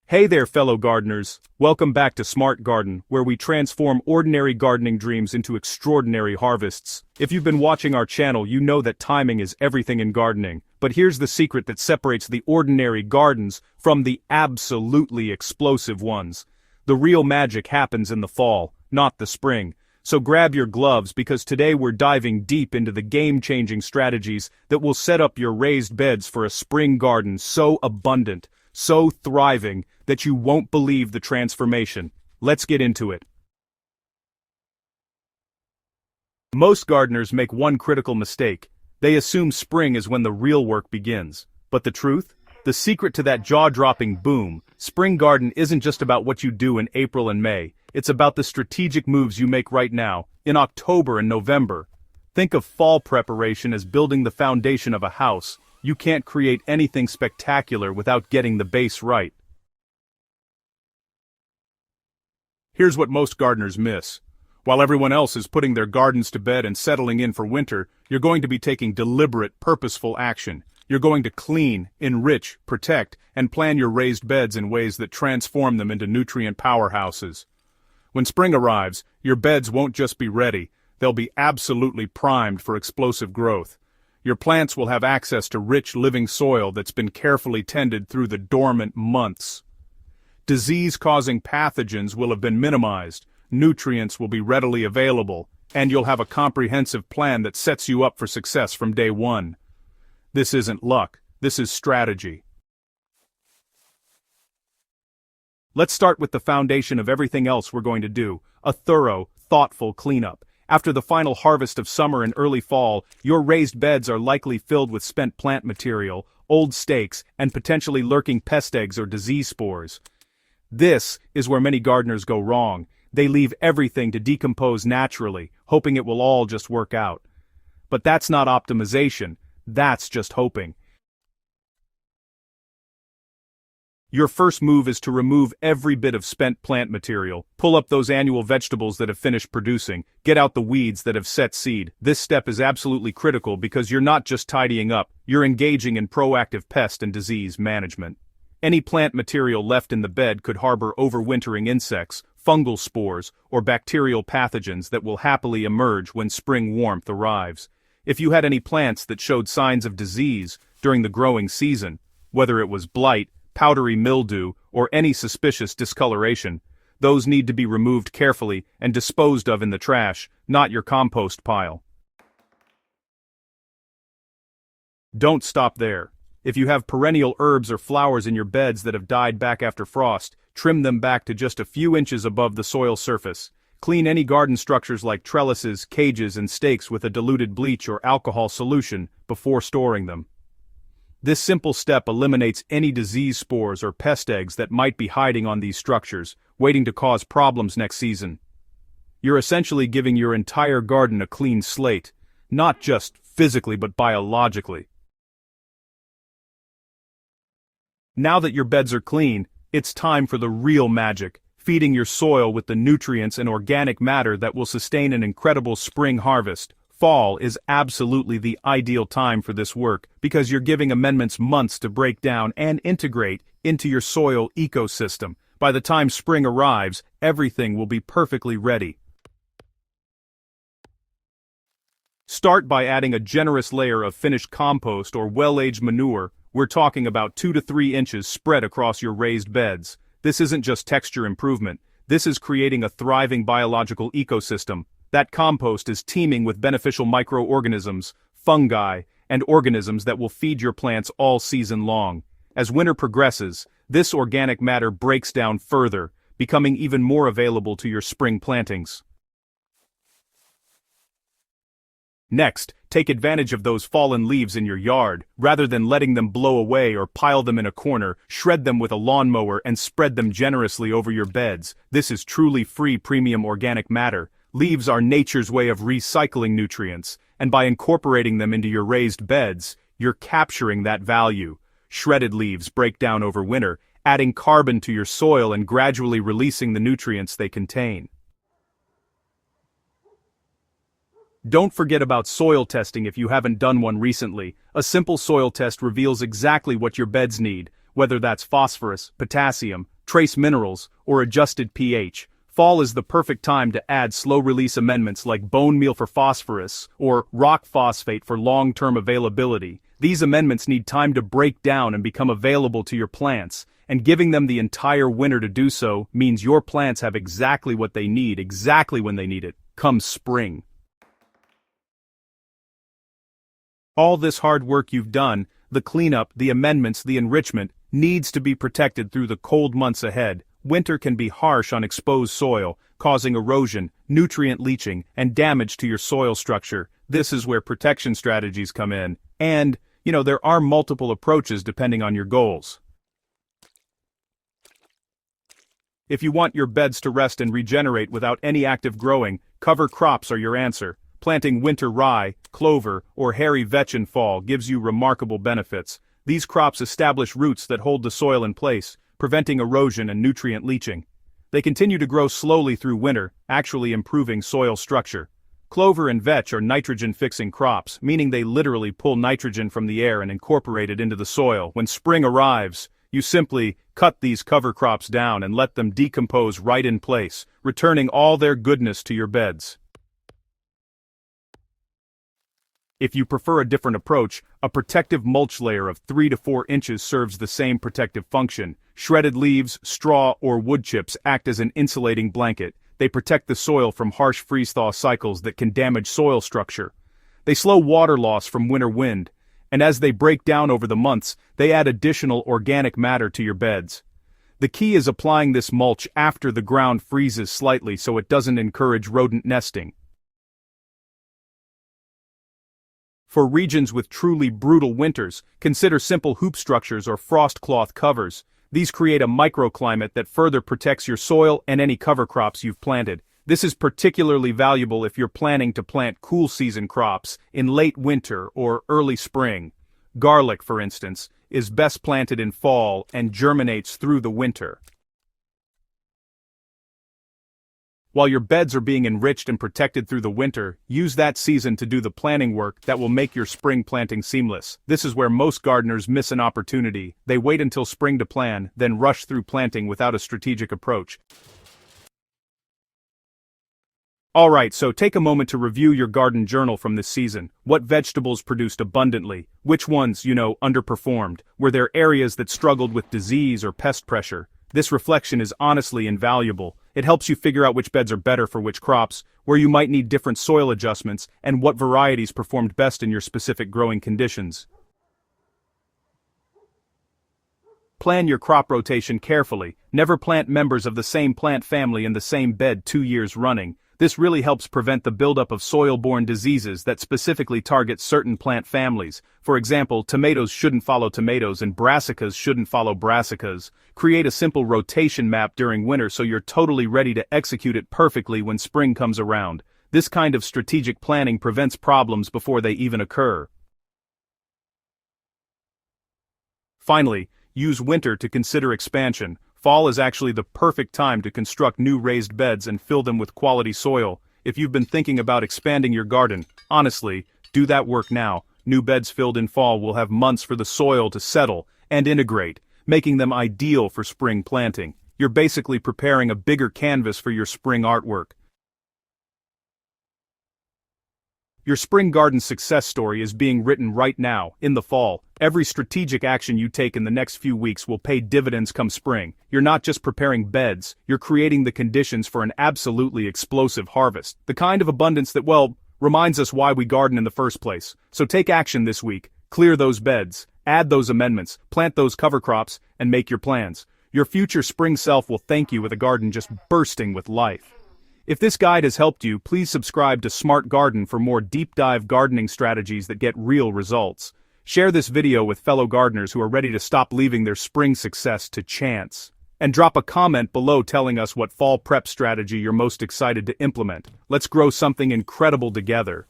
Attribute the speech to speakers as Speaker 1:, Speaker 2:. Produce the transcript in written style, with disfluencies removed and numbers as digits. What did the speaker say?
Speaker 1: Hey there, fellow gardeners. Welcome back to Smart Garden, where we transform ordinary gardening dreams into extraordinary harvests. If you've been watching our channel, you know that timing is everything in gardening. But here's the secret that separates the ordinary gardens from the absolutely explosive ones. The real magic happens in the fall, not the spring. So grab your gloves because today we're diving deep into the game-changing strategies that will set up your raised beds for a spring garden so abundant, so thriving, that you won't believe the transformation. Let's get into it. Most gardeners make one critical mistake. They assume spring is when the real work begins. But the truth? The secret to that jaw-dropping boom, spring garden isn't just about what you do in April and May. It's about the strategic moves you make right now, in October and November. Think of fall preparation as building the foundation of a house. You can't create anything spectacular without getting the base right. Here's what most gardeners miss. While everyone else is putting their gardens to bed and settling in for winter, you're going to be taking deliberate, purposeful action. You're going to clean, enrich, protect, and plan your raised beds in ways that transform them into nutrient powerhouses. When spring arrives, your beds won't just be ready, they'll be absolutely primed for explosive growth. Your plants will have access to rich, living soil that's been carefully tended through the dormant months. Disease-causing pathogens will have been minimized, nutrients will be readily available, and you'll have a comprehensive plan that sets you up for success from day one. This isn't luck, this is strategy. Let's start with the foundation of everything else we're going to do, a thorough, thoughtful cleanup. After the final harvest of summer and early fall, your raised beds are likely filled with spent plant material, old stakes, and potentially lurking pest eggs or disease spores. This is where many gardeners go wrong. They leave everything to decompose naturally, hoping it will all just work out. But that's not optimization, that's just hoping. Your first move is to remove every bit of spent plant material, pull up those annual vegetables that have finished producing, get out the weeds that have set seed. This step is absolutely critical because you're not just tidying up, you're engaging in proactive pest and disease management. Any plant material left in the bed could harbor overwintering insects, fungal spores, or bacterial pathogens that will happily emerge when spring warmth arrives. If you had any plants that showed signs of disease during the growing season, whether it was blight, powdery mildew, or any suspicious discoloration, those need to be removed carefully and disposed of in the trash, not your compost pile. Don't stop there. If you have perennial herbs or flowers in your beds that have died back after frost, trim them back to just a few inches above the soil surface. Clean any garden structures like trellises, cages, and stakes with a diluted bleach or alcohol solution before storing them. This simple step eliminates any disease spores or pest eggs that might be hiding on these structures, waiting to cause problems next season. You're essentially giving your entire garden a clean slate, not just physically but biologically. Now that your beds are clean, it's time for the real magic, feeding your soil with the nutrients and organic matter that will sustain an incredible spring harvest. Fall is absolutely the ideal time for this work because you're giving amendments months to break down and integrate into your soil ecosystem. By the time spring arrives, everything will be perfectly ready. Start by adding a generous layer of finished compost or well-aged manure. We're talking about 2 to 3 inches spread across your raised beds. This isn't just texture improvement, this is creating a thriving biological ecosystem. That compost is teeming with beneficial microorganisms, fungi, and organisms that will feed your plants all season long. As winter progresses, this organic matter breaks down further, becoming even more available to your spring plantings. Next, take advantage of those fallen leaves in your yard. Rather than letting them blow away or pile them in a corner, shred them with a lawnmower and spread them generously over your beds. This is truly free premium organic matter. Leaves are nature's way of recycling nutrients, and by incorporating them into your raised beds, you're capturing that value. Shredded leaves break down over winter, adding carbon to your soil and gradually releasing the nutrients they contain. Don't forget about soil testing if you haven't done one recently. A simple soil test reveals exactly what your beds need, whether that's phosphorus, potassium, trace minerals, or adjusted pH. Fall is the perfect time to add slow-release amendments like bone meal for phosphorus or rock phosphate for long-term availability. These amendments need time to break down and become available to your plants, and giving them the entire winter to do so means your plants have exactly what they need exactly when they need it, come spring. All this hard work you've done, the cleanup, the amendments, the enrichment, needs to be protected through the cold months ahead. Winter can be harsh on exposed soil, causing erosion, nutrient leaching, and damage to your soil structure. This is where protection strategies come in. And, there are multiple approaches depending on your goals. If you want your beds to rest and regenerate without any active growing, cover crops are your answer. Planting winter rye, clover, or hairy vetch in fall gives you remarkable benefits. These crops establish roots that hold the soil in place, preventing erosion and nutrient leaching. They continue to grow slowly through winter, actually improving soil structure. Clover and vetch are nitrogen-fixing crops, meaning they literally pull nitrogen from the air and incorporate it into the soil. When spring arrives, you simply cut these cover crops down and let them decompose right in place, returning all their goodness to your beds. If you prefer a different approach, a protective mulch layer of 3 to 4 inches serves the same protective function. Shredded leaves, straw, or wood chips act as an insulating blanket. They protect the soil from harsh freeze-thaw cycles that can damage soil structure. They slow water loss from winter wind, and as they break down over the months, they add additional organic matter to your beds. The key is applying this mulch after the ground freezes slightly so it doesn't encourage rodent nesting. For regions with truly brutal winters, consider simple hoop structures or frost cloth covers. These create a microclimate that further protects your soil and any cover crops you've planted. This is particularly valuable if you're planning to plant cool season crops in late winter or early spring. Garlic, for instance, is best planted in fall and germinates through the winter. While your beds are being enriched and protected through the winter, use that season to do the planning work that will make your spring planting seamless. This is where most gardeners miss an opportunity. They wait until spring to plan, then rush through planting without a strategic approach. Alright, so take a moment to review your garden journal from this season. What vegetables produced abundantly? Which ones, underperformed? Were there areas that struggled with disease or pest pressure? This reflection is honestly invaluable. It helps you figure out which beds are better for which crops, where you might need different soil adjustments, and what varieties performed best in your specific growing conditions. Plan your crop rotation carefully. Never plant members of the same plant family in the same bed 2 years running. This really helps prevent the buildup of soil-borne diseases that specifically target certain plant families. For example, tomatoes shouldn't follow tomatoes and brassicas shouldn't follow brassicas. Create a simple rotation map during winter so you're totally ready to execute it perfectly when spring comes around. This kind of strategic planning prevents problems before they even occur. Finally, use winter to consider expansion. Fall is actually the perfect time to construct new raised beds and fill them with quality soil. If you've been thinking about expanding your garden, honestly, do that work now. New beds filled in fall will have months for the soil to settle and integrate, making them ideal for spring planting. You're basically preparing a bigger canvas for your spring artwork. Your spring garden success story is being written right now, in the fall. Every strategic action you take in the next few weeks will pay dividends come spring. You're not just preparing beds, you're creating the conditions for an absolutely explosive harvest. The kind of abundance that, reminds us why we garden in the first place. So take action this week. Clear those beds, add those amendments, plant those cover crops, and make your plans. Your future spring self will thank you with a garden just bursting with life. If this guide has helped you, please subscribe to Smart Garden for more deep-dive gardening strategies that get real results. Share this video with fellow gardeners who are ready to stop leaving their spring success to chance. And drop a comment below telling us what fall prep strategy you're most excited to implement. Let's grow something incredible together.